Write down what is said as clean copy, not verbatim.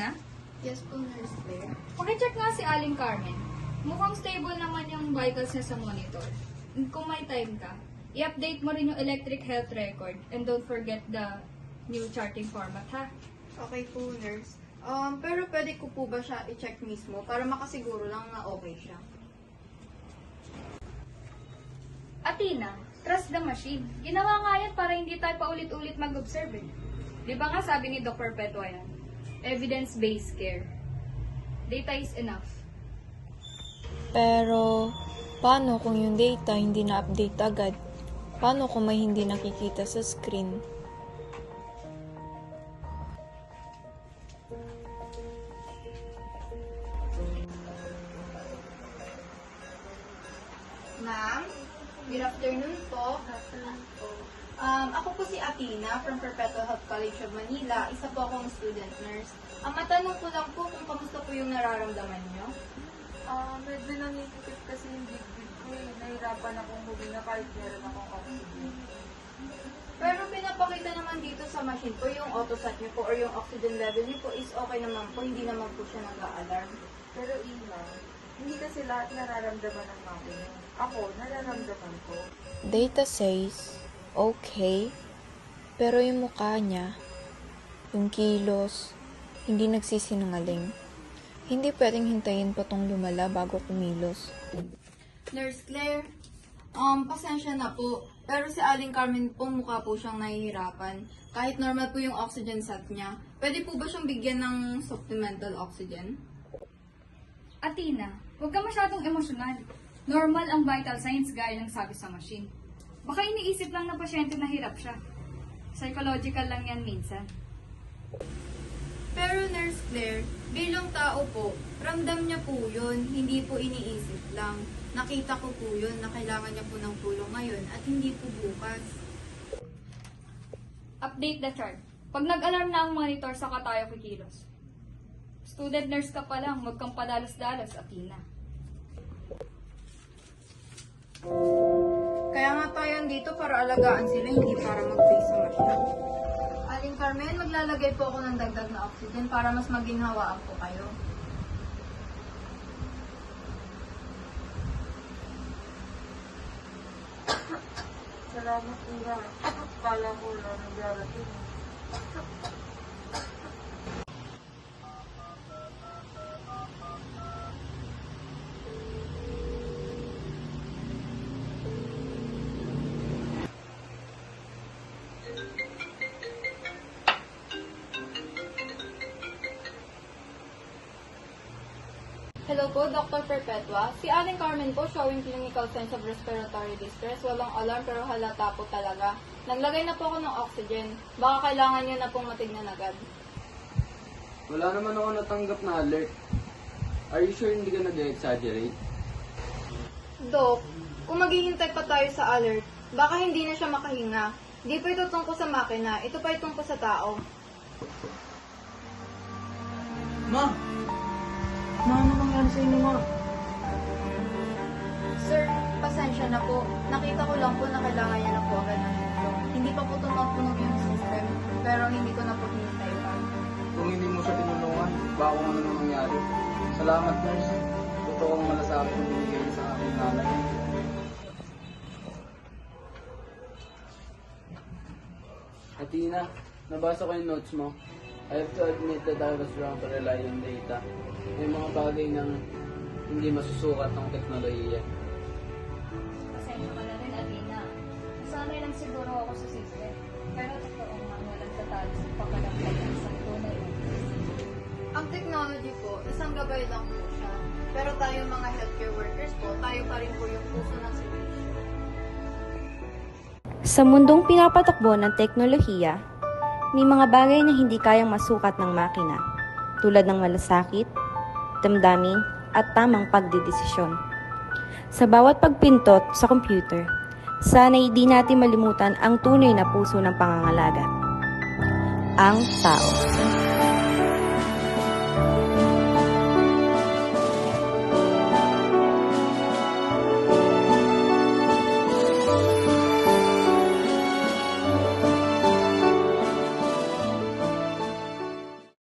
Athena, Yes po, Nurse Claire. pakicheck nga si Aling Carmen. Mukhang stable naman yung vitals niya sa monitor. Kung may time ka, i-update mo rin yung electric health record and don't forget the new charting format, ha? Okay po, Nurse. Pero pwede ko po ba siya i-check mismo para makasiguro lang na okay siya? Athena, trust the machine. Ginawa nga yan para hindi tayo paulit-ulit mag-observe. Di ba nga sabi ni Dr. Petwa yan? Evidence-based care. Data is enough. Pero, paano kung yung data hindi na-update agad? Paano kung may hindi nakikita sa screen? Ma'am, good afternoon po. Ako po si Athena from Perpetual Health College of Manila. Isa po akong student nurse. Matanong ko lang po kung kamusta po yung nararamdaman nyo. Medyo nangingitit kasi yung dibdib ko eh. Nahirapan akong huminga kahit meron akong oxygen. Pero pinapakita naman dito sa machine po yung autosat nyo po or yung oxygen level nyo po is okay naman po. Hindi naman po siya nag-a-alarm. Pero Ina, hindi kasi lahat nararamdaman ng makina. Ako, nararamdaman ko. Data says, okay, pero yung mukha niya, yung kilos, hindi nagsisinungaling. Hindi pwedeng hintayin pa tong lumala bago kumilos. Nurse Claire, pasensya na po. Pero si Aling Carmen po mukha po siyang nahihirapan. Kahit normal po yung oxygen sat niya, pwede po ba siyang bigyan ng supplemental oxygen? Athena, huwag ka masyadong emosyonal. Normal ang vital signs gaya ng sabi sa machine. Baka iniisip lang ng pasyente na hirap siya. Psychological lang yan minsan. Pero Nurse Claire, bilang tao po, ramdam niya po yun, hindi po iniisip lang. Nakita ko po yun na kailangan niya po ng tulong ngayon at hindi po bukas. Update the chart. Pag nag-alarm na ang monitor, saka tayo kikilos. Student nurse ka pa lang, huwag kang padalos-dalos, Athena. Kaya nga tayo dito para alagaan sila, hindi para mag-face sa machine. Aling Carmen, maglalagay po ako ng dagdag na oxygen para mas maginhawaan po kayo. Salamat Ina. Kala ko na nagdarating. Hello po, Dr. Perpetua. Si Aling Carmen po showing clinical signs of respiratory distress. Walang alarm pero halata po talaga. Naglagay na po ako ng oxygen. Baka kailangan niyo na pong matignan agad. Wala naman ako natanggap na alert. Are you sure hindi ka nag-exaggerate? Dok, kung maghihintay pa tayo sa alert, baka hindi na siya makahinga. Di pa ito tungkol sa makina, ito pa tungkol sa tao. Ma! Ma, ano nangyari sa inyo, ma? Sir, pasensya na po. Nakita ko lang po na kailangan niya na po agad ng tulong. Hindi pa po tumutunog yung system, pero hindi ko na po hinintay pa. Kung hindi mo siya tinulungan, baka kung ano nang nangyari. Salamat, nurse. Totoo ang malasakit na binigay niya sa aking nanay. Athena, nabasa ko yung notes mo. I have to admit that I was wrong to rely on data. May mga bagay nang hindi masusukat ng teknolohiya. Pasensya ka na rin, Athena. Nasanay lang siguro ako sa system. Pero totoo nga, walang tatalo sa pagkalampagan sa tunay. Ang technology po, isang gabay lang po siya. Pero tayo mga healthcare workers po, tayo pa rin po yung puso ng servisyo. Sa mundong pinapatakbo ng teknolohiya, may mga bagay na hindi kayang masukat ng makina, tulad ng malasakit, damdamin, at tamang pagdedesisyon. Sa bawat pagpintot sa computer, sana'y di natin malimutan ang tunay na puso ng pangangalaga, ang tao.